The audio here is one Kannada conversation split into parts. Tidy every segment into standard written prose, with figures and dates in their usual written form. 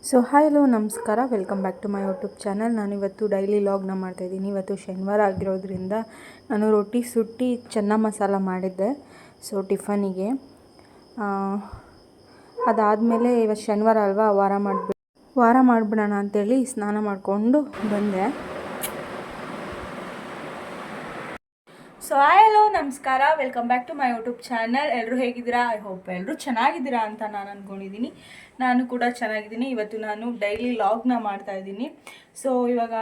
ಸೊ ಹಾಯ್ ಹಲೋ ನಮಸ್ಕಾರ, welcome back to my YouTube channel. ನಾನಿವತ್ತು ಡೈಲಿ ಲಾಗ್ನ ಮಾಡ್ತಾಯಿದ್ದೀನಿ. ಇವತ್ತು ಶನಿವಾರ ಆಗಿರೋದ್ರಿಂದ ನಾನು ರೊಟ್ಟಿ ಸುಟ್ಟು ಚೆನ್ನ ಮಸಾಲ ಮಾಡಿದ್ದೆ. ಸೊ ಟಿಫನಿಗೆ ಅದಾದಮೇಲೆ ಇವತ್ತು ಶನಿವಾರ ಅಲ್ವಾ, ವಾರ ಮಾಡಿಬಿಡೋಣ ಅಂಥೇಳಿ ಸ್ನಾನ ಮಾಡಿಕೊಂಡು ಬಂದೆ. ಸೊ ಹಾಯ್ ಹಲೋ ನಮಸ್ಕಾರ, welcome back to my YouTube channel. ಎಲ್ಲರೂ ಹೇಗಿದ್ದೀರಾ? ಐ ಹೋಪ್ ಎಲ್ಲರೂ ಚೆನ್ನಾಗಿದ್ದೀರಾ ಅಂತ ನಾನು ಅಂದ್ಕೊಂಡಿದ್ದೀನಿ. ನಾನು ಕೂಡ ಚೆನ್ನಾಗಿದ್ದೀನಿ. ಇವತ್ತು ನಾನು ಡೈಲಿ ಲಾಗ್ನ ಮಾಡ್ತಾಯಿದ್ದೀನಿ. ಸೊ ಇವಾಗ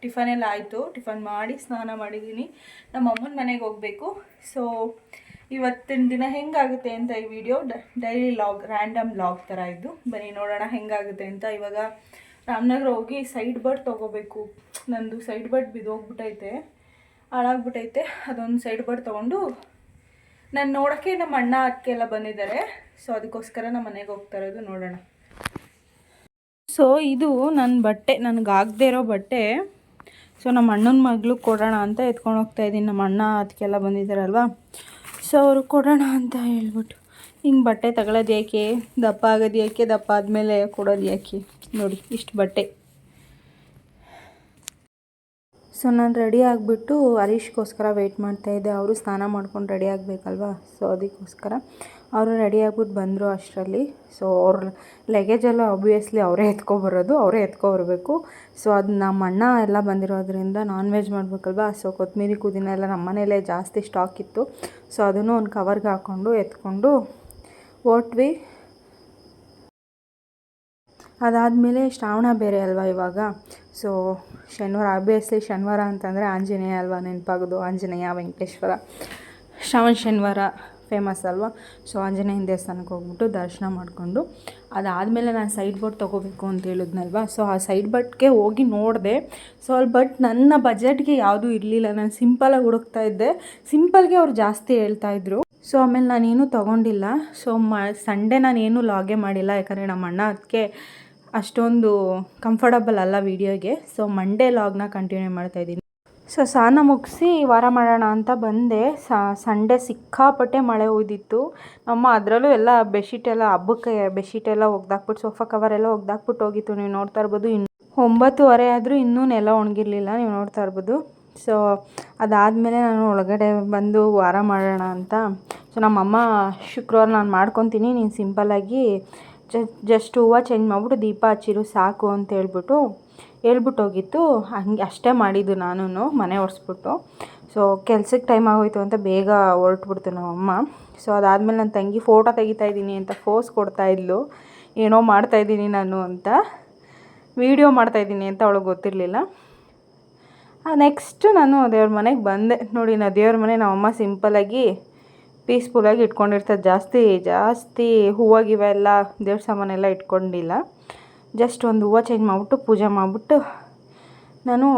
ಟಿಫನ್ ಎಲ್ಲ ಆಯಿತು. ಟಿಫನ್ ಮಾಡಿ ಸ್ನಾನ ಮಾಡಿದ್ದೀನಿ. ನಮ್ಮ ಅಮ್ಮನ ಮನೆಗೆ ಹೋಗಬೇಕು. ಸೊ ಇವತ್ತಿನ ದಿನ ಹೆಂಗಾಗುತ್ತೆ ಅಂತ ಈ video daily log, random log ಥರ ಇದ್ದು. ಬನ್ನಿ ನೋಡೋಣ ಹೆಂಗಾಗುತ್ತೆ ಅಂತ. ಇವಾಗ ರಾಮನಗರ ಹೋಗಿ ಸೈಡ್ ಬಡ್ ತೊಗೋಬೇಕು. ನಂದು ಸೈಡ್ ಬಡ್ ಬಿದ್ದೋಗ್ಬಿಟ್ಟೈತೆ, ಹಾಳಾಗ್ಬಿಟ್ಟೈತೆ. ಅದೊಂದು ಸೈಡ್ ಬಡ್ ತೊಗೊಂಡು ನಾನು ನೋಡೋಕ್ಕೆ ನಮ್ಮ ಅಣ್ಣ ಅದಕ್ಕೆಲ್ಲ ಬಂದಿದ್ದಾರೆ. ಸೊ ಅದಕ್ಕೋಸ್ಕರ ನಮ್ಮ ಮನೆಗೆ ಹೋಗ್ತಾ ಇರೋದು. ನೋಡೋಣ. ಸೊ ಇದು ನನ್ನ ಬಟ್ಟೆ, ನನಗಾಗದೇ ಇರೋ ಬಟ್ಟೆ. ಸೊ ನಮ್ಮ ಅಣ್ಣನ ಮಗಳು ಕೊಡೋಣ ಅಂತ ಎತ್ಕೊಂಡು ಹೋಗ್ತಾಯಿದ್ದೀನಿ. ನಮ್ಮ ಅಣ್ಣ ಅದಕ್ಕೆಲ್ಲ ಬಂದಿದ್ದಾರಲ್ವ, ಸೊ ಅವ್ರಿಗೆ ಕೊಡೋಣ ಅಂತ ಹೇಳ್ಬಿಟ್ಟು. ಹಿಂಗೆ ಬಟ್ಟೆ ತಗೊಳ್ಳೋದು ಯಾಕೆ, ದಪ್ಪ ಆಗೋದು ಯಾಕೆ, ದಪ್ಪ ಆದಮೇಲೆ ಕೊಡೋದು ಯಾಕೆ. ನೋಡಿ ಇಷ್ಟು ಬಟ್ಟೆ. ಸೊ ನಾನು ರೆಡಿ ಆಗಿಬಿಟ್ಟು ಹರೀಶ್ಗೋಸ್ಕರ ವೆಯ್ಟ್ ಮಾಡ್ತಾಯಿದ್ದೆ. ಅವರು ಸ್ನಾನ ಮಾಡ್ಕೊಂಡು ರೆಡಿ ಆಗಬೇಕಲ್ವ, ಸೊ ಅದಕ್ಕೋಸ್ಕರ ಅವರು ರೆಡಿ ಆಗಿಬಿಟ್ಟು ಬಂದರು ಅಷ್ಟರಲ್ಲಿ. ಸೊ ಅವ್ರ ಲಗೇಜೆಲ್ಲ ಆಬ್ವಿಯಸ್ಲಿ ಅವರೇ ಎತ್ಕೊಬರೋದು, ಅವರೇ ಎತ್ಕೊಬರ್ಬೇಕು. ಸೊ ಅದು ನಮ್ಮ ಅಣ್ಣ ಎಲ್ಲ ಬಂದಿರೋದ್ರಿಂದ ನಾನ್ ವೆಜ್ ಮಾಡಬೇಕಲ್ವ. ಸೊ ಕೊತ್ತಂಬರಿ ಪುದೀನ ಎಲ್ಲ ನಮ್ಮ ಮನೇಲೇ ಜಾಸ್ತಿ ಸ್ಟಾಕ್ ಇತ್ತು. ಸೊ ಅದನ್ನು ಒಂದು ಕವರ್ಗೆ ಹಾಕ್ಕೊಂಡು ಎತ್ಕೊಂಡು ಓಟ್ವಿ. ಅದಾದಮೇಲೆ ಶ್ರಾವಣ ಬೇರೆ ಅಲ್ವಾ ಇವಾಗ. ಸೊ ಶನಿವಾರ, ಆಬ್ವಿಯಸ್ಲಿ ಶನಿವಾರ ಅಂತಂದರೆ ಆಂಜನೇಯ ಅಲ್ವಾ ನೆನಪಾಗೋದು. ಆಂಜನೇಯ, ವೆಂಕಟೇಶ್ವರ, ಶ್ರಾವಣ ಶನಿವಾರ ಫೇಮಸ್ ಅಲ್ವಾ. ಸೊ ಆಂಜನೇಯನ ದೇವಸ್ಥಾನಕ್ಕೆ ಹೋಗ್ಬಿಟ್ಟು ದರ್ಶನ ಮಾಡಿಕೊಂಡು ಅದಾದಮೇಲೆ ನಾನು ಸೈಡ್ ಬೋಟ್ ತೊಗೋಬೇಕು ಅಂತ ಹೇಳಿದ್ನಲ್ವ. ಸೊ ಆ ಸೈಡ್ ಬಟ್ಗೆ ಹೋಗಿ ನೋಡಿದೆ. ಸೊ ಅಲ್ಲಿ ಬಟ್ ನನ್ನ ಬಜೆಟ್ಗೆ ಯಾವುದೂ ಇರಲಿಲ್ಲ. ನಾನು ಸಿಂಪಲಾಗಿ ಹುಡುಕ್ತಾ ಇದ್ದೆ. ಸಿಂಪಲ್ಗೆ ಅವ್ರು ಜಾಸ್ತಿ ಹೇಳ್ತಾಯಿದ್ರು. ಸೊ ಆಮೇಲೆ ನಾನೇನು ತೊಗೊಂಡಿಲ್ಲ. ಸೊ ಸಂಡೇ ನಾನೇನು ಲಾಗೇ ಮಾಡಿಲ್ಲ, ಯಾಕಂದರೆ ನಮ್ಮ ಅಣ್ಣ ಅದಕ್ಕೆ ಅಷ್ಟೊಂದು ಕಂಫರ್ಟಬಲ್ ಅಲ್ಲ ವೀಡಿಯೋಗೆ. ಸೊ ಮಂಡೇ ಲಾಗ್ನ ಕಂಟಿನ್ಯೂ ಮಾಡ್ತಾಯಿದ್ದೀನಿ. ಸೊ ಸ್ನಾನ ಮುಗಿಸಿ ವಾರ ಮಾಡೋಣ ಅಂತ ಬಂದೆ. ಸಂಡೇ ಸಿಕ್ಕಾಪಟ್ಟೆ ಮಳೆ ಹೋಯ್ದಿತ್ತು. ನಮ್ಮ ಅದರಲ್ಲೂ ಎಲ್ಲ ಬೆಡ್ಶೀಟೆಲ್ಲ ಹಬ್ಬಕ್ಕೆ ಬೆಡ್ಶೀಟೆಲ್ಲ ಒಗ್ದಾಕ್ಬಿಟ್ಟು, ಸೋಫಾ ಕವರೆಲ್ಲ ಒಗ್ದಾಕ್ಬಿಟ್ಟು ಹೋಗಿತ್ತು. ನೀವು ನೋಡ್ತಾ ಇರ್ಬೋದು. 9:30 ಆದರೂ ಇನ್ನೂ ನೆಲ ಒಣಗಿರಲಿಲ್ಲ, ನೀವು ನೋಡ್ತಾ ಇರ್ಬೋದು. ಸೊ ಅದಾದಮೇಲೆ ನಾನು ಒಳಗಡೆ ಬಂದು ವಾರ ಮಾಡೋಣ ಅಂತ. ಸೊ ನಮ್ಮಮ್ಮ ಶುಕ್ರವಾರ ನಾನು ಮಾಡ್ಕೊತೀನಿ, ನೀನು ಸಿಂಪಲ್ಲಾಗಿ ಜಸ್ಟ್ ಹೂವು ಚೇಂಜ್ ಮಾಡಿಬಿಟ್ಟು ದೀಪ ಹಚ್ಚಿರು ಸಾಕು ಅಂತ ಹೇಳ್ಬಿಟ್ಟು ಹೋಗಿತ್ತು. ಹಂಗೆ ಅಷ್ಟೇ ಮಾಡಿದ್ದು ನಾನು, ಮನೆ ಒರೆಸ್ಬಿಟ್ಟು. ಸೊ ಕೆಲ್ಸಕ್ಕೆ ಟೈಮ್ ಆಗೋಯ್ತು ಅಂತ ಬೇಗ ಹೊರಟ್ಬಿಡ್ತು ನಮ್ಮಮ್ಮ. ಸೊ ಅದಾದಮೇಲೆ ನನ್ನ ತಂಗಿ ಫೋಟೋ ತೆಗಿತಾಯಿದ್ದೀನಿ ಅಂತ ಫೋಸ್ ಕೊಡ್ತಾಯಿದ್ಲು. ಏನೋ ಮಾಡ್ತಾಯಿದ್ದೀನಿ ನಾನು ಅಂತ, ವೀಡಿಯೋ ಮಾಡ್ತಾಯಿದ್ದೀನಿ ಅಂತ ಅವಳಿಗೆ ಗೊತ್ತಿರಲಿಲ್ಲ. ನೆಕ್ಸ್ಟು ನಾನು ದೇವ್ರ ಮನೆಗೆ ಬಂದೆ. ನೋಡಿ, ನಾ ದೇವ್ರ ಮನೆ ನಮ್ಮಮ್ಮ ಸಿಂಪಲಾಗಿ ಪೀಸ್ಫುಲ್ಲಾಗಿ ಇಟ್ಕೊಂಡಿರ್ತಾರೆ. ಜಾಸ್ತಿ ಹೂವಾಗಿವೆಲ್ಲ ದೇವ್ರ ಸಾಮಾನೆಲ್ಲ ಇಟ್ಕೊಂಡಿಲ್ಲ. ಜಸ್ಟ್ ಒಂದು ಹೂವು ಚೇಂಜ್ ಮಾಡಿಬಿಟ್ಟು ಪೂಜೆ ಮಾಡಿಬಿಟ್ಟು ನಾನು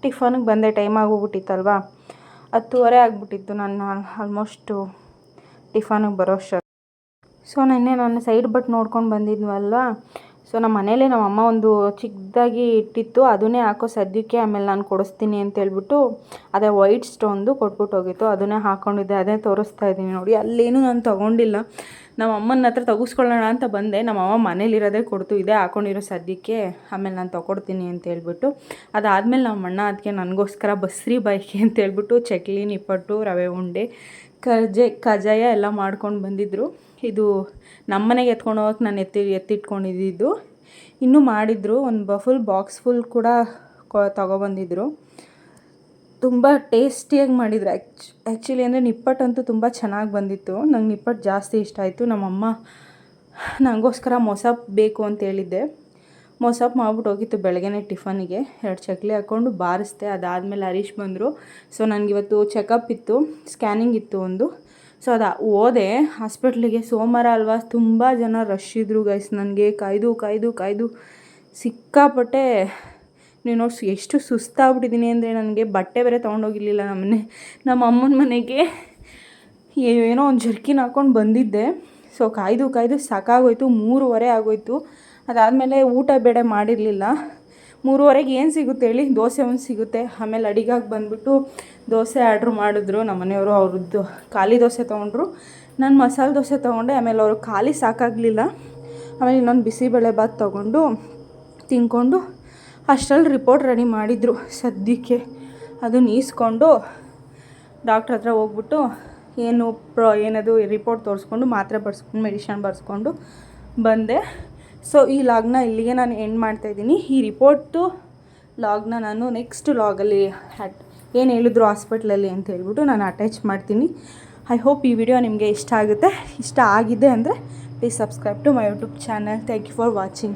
ಟಿಫನ್ಗೆ ಬಂದೆ. ಟೈಮ್ ಆಗೋಗ್ಬಿಟ್ಟಿತ್ತಲ್ವ, 10:30 ಆಗಿಬಿಟ್ಟಿತ್ತು ನಾನು ಆಲ್ಮೋಸ್ಟು ಟಿಫನ್ಗೆ ಬರೋಷ್ಟು. ಸೊ ನೆನ್ನೆ ನಾನು ಸೈಡ್ ಬಟ್ ನೋಡ್ಕೊಂಡು ಬಂದಿದ್ವಲ್ವ. ಸೊ ನಮ್ಮ ಮನೇಲಿ ನಮ್ಮಮ್ಮ ಒಂದು ಚಿಕ್ಕದಾಗಿ ಇಟ್ಟಿತ್ತು, ಅದನ್ನೇ ಹಾಕೋ ಸದ್ಯಕ್ಕೆ, ಆಮೇಲೆ ನಾನು ಕೊಡಿಸ್ತೀನಿ ಅಂತ ಹೇಳ್ಬಿಟ್ಟು ಅದೇ ವೈಟ್ ಸ್ಟೋನ್ದು ಕೊಟ್ಬಿಟ್ಟು ಹೋಗಿತ್ತು. ಅದನ್ನೇ ಹಾಕ್ಕೊಂಡಿದ್ದೆ, ಅದೇ ತೋರಿಸ್ತಾ ಇದ್ದೀನಿ ನೋಡಿ. ಅಲ್ಲೇನೂ ನಾನು ತೊಗೊಂಡಿಲ್ಲ. ನಮ್ಮ ಅಮ್ಮನ ಹತ್ರ ತೆಗೆಸ್ಕೊಳ್ಳೋಣ ಅಂತ ಬಂದೆ. ನಮ್ಮಮ್ಮ ಮನೇಲಿರೋದೇ ಕೊಡ್ತು, ಇದೇ ಹಾಕ್ಕೊಂಡಿರೋ ಸದ್ಯಕ್ಕೆ, ಆಮೇಲೆ ನಾನು ತೊಗೊಡ್ತೀನಿ ಅಂತ ಹೇಳ್ಬಿಟ್ಟು. ಅದಾದಮೇಲೆ ನಮ್ಮ ಅಣ್ಣ ಅದಕ್ಕೆ ನನಗೋಸ್ಕರ ಬಸ್ರಿ ಬಾಯ್ಕೆ ಅಂತ ಹೇಳ್ಬಿಟ್ಟು ಚಕ್ಲಿ, ನಿಪ್ಪಟ್ಟು, ರವೆ ಉಂಡೆ, ಕಜ್ಜಾಯ ಎಲ್ಲ ಮಾಡ್ಕೊಂಡು ಬಂದಿದ್ದರು. ಇದು ನಮ್ಮ ಮನೆಗೆ ಎತ್ಕೊಂಡು ಹೋಗಕ್ಕೆ ನಾನು ಎತ್ತಿಟ್ಕೊಂಡಿದ್ದು. ಇನ್ನೂ ಮಾಡಿದರು, ಒಂದು ಫುಲ್ ಬಾಕ್ಸ್ ಫುಲ್ ಕೂಡ ತೊಗೊಬಂದಿದ್ರು. ತುಂಬ ಟೇಸ್ಟಿಯಾಗಿ ಮಾಡಿದ್ರು. ಆ್ಯಕ್ಚುಲಿ ಅಂದರೆ ನಿಪ್ಪಟ್ಟಂತೂ ತುಂಬ ಚೆನ್ನಾಗಿ ಬಂದಿತ್ತು. ನಂಗೆ ನಿಪ್ಪಟ್ಟು ಜಾಸ್ತಿ ಇಷ್ಟ ಆಯಿತು. ನಮ್ಮಮ್ಮ ನನಗೋಸ್ಕರ ಮೊಸಪ್ ಬೇಕು ಅಂತ ಹೇಳಿದ್ದೆ, ಮೊಸಪ್ ಮಾಡ್ಬಿಟ್ಟು ಹೋಗಿತ್ತು ಬೆಳಗ್ಗೆನೇ ಟಿಫನಿಗೆ. 2 ಚಕ್ಲಿ ಹಾಕ್ಕೊಂಡು ಬಾರಿಸ್ದೆ. ಅದಾದಮೇಲೆ ಹರೀಶ್ ಬಂದರು. ಸೊ ನನಗಿವತ್ತು ಚೆಕಪ್ ಇತ್ತು, ಸ್ಕ್ಯಾನಿಂಗ್ ಇತ್ತು ಒಂದು. ಸೊ ಅದು ಹೋದೆ ಹಾಸ್ಪಿಟ್ಲಿಗೆ. ಸೋಮವಾರ ಅಲ್ವಾ, ತುಂಬ ಜನ ರಶ್ ಇದ್ದರು ಗೈಸ್. ನನಗೆ ಕಾಯ್ದು ಸಿಕ್ಕಾಪಟ್ಟೆ, ನೀವು ನೋಡಿ ಎಷ್ಟು ಸುಸ್ತಾಗ್ಬಿಟ್ಟಿದ್ದೀನಿ ಅಂದರೆ. ನನಗೆ ಬಟ್ಟೆ ಬೇರೆ ತೊಗೊಂಡೋಗಿರಲಿಲ್ಲ ನಮ್ಮ ಅಮ್ಮನ ಮನೆಗೆ. ಏನೋ ಒಂದು ಜರ್ಕಿನ್ ಹಾಕ್ಕೊಂಡು ಬಂದಿದ್ದೆ. ಸೊ ಕಾಯ್ದು ಸಾಕಾಗೋಯ್ತು. 3:30 ಆಗೋಯ್ತು. ಅದಾದಮೇಲೆ ಊಟ ಬೇಡ ಮಾಡಿರಲಿಲ್ಲ. 3:30ಗೆ ಏನು ಸಿಗುತ್ತೆ ಹೇಳಿ, ದೋಸೆ ಒಂದು ಸಿಗುತ್ತೆ. ಆಮೇಲೆ ಅಡಿಗಾಗಿ ಬಂದುಬಿಟ್ಟು ದೋಸೆ ಆರ್ಡ್ರ್ ಮಾಡಿದ್ರು ನಮ್ಮ ಮನೆಯವರು. ಅವ್ರದ್ದು ಖಾಲಿ ದೋಸೆ ತೊಗೊಂಡ್ರು, ನಾನು ಮಸಾಲೆ ದೋಸೆ ತೊಗೊಂಡೆ. ಆಮೇಲೆ ಅವರು ಖಾಲಿ ಸಾಕಾಗಲಿಲ್ಲ, ಆಮೇಲೆ ಇನ್ನೊಂದು ಬಿಸಿಬೇಳೆಬಾತ್ ತೊಗೊಂಡು ತಿಂದ್ಕೊಂಡು ಅಷ್ಟರಲ್ಲಿ ರಿಪೋರ್ಟ್ ರೆಡಿ ಮಾಡಿದರು. ಸದ್ಯಕ್ಕೆ ಅದನ್ನ ಈಸ್ಕೊಂಡು ಡಾಕ್ಟ್ರ್ ಹತ್ರ ಹೋಗ್ಬಿಟ್ಟು ಏನದು ರಿಪೋರ್ಟ್ ತೋರಿಸ್ಕೊಂಡು ಮಾತ್ರೆ ಬರ್ಸ್ಕೊಂಡು ಮೆಡಿಷನ್ ಬರ್ಸ್ಕೊಂಡು ಬಂದೆ. ಸೊ ಈ ಲಾಗ್ನ ಇಲ್ಲಿಗೆ ನಾನು ಎಂಡ್ ಮಾಡ್ತಾಯಿದ್ದೀನಿ. ಈ ರಿಪೋರ್ಟು ಲಾಗ್ನ ನಾನು ನೆಕ್ಸ್ಟ್ ಲಾಗಲ್ಲಿ ಏನು ಹೇಳಿದ್ರು ಹಾಸ್ಪಿಟ್ಲಲ್ಲಿ ಅಂತ ಹೇಳ್ಬಿಟ್ಟು ನಾನು ಅಟ್ಯಾಚ್ ಮಾಡ್ತೀನಿ. ಐ ಹೋಪ್ ಈ ವಿಡಿಯೋ ನಿಮಗೆ ಇಷ್ಟ ಆಗಿದೆ. ಇಷ್ಟ ಆಗಿದೆ ಅಂದರೆ please subscribe to my YouTube channel. Thank you for watching.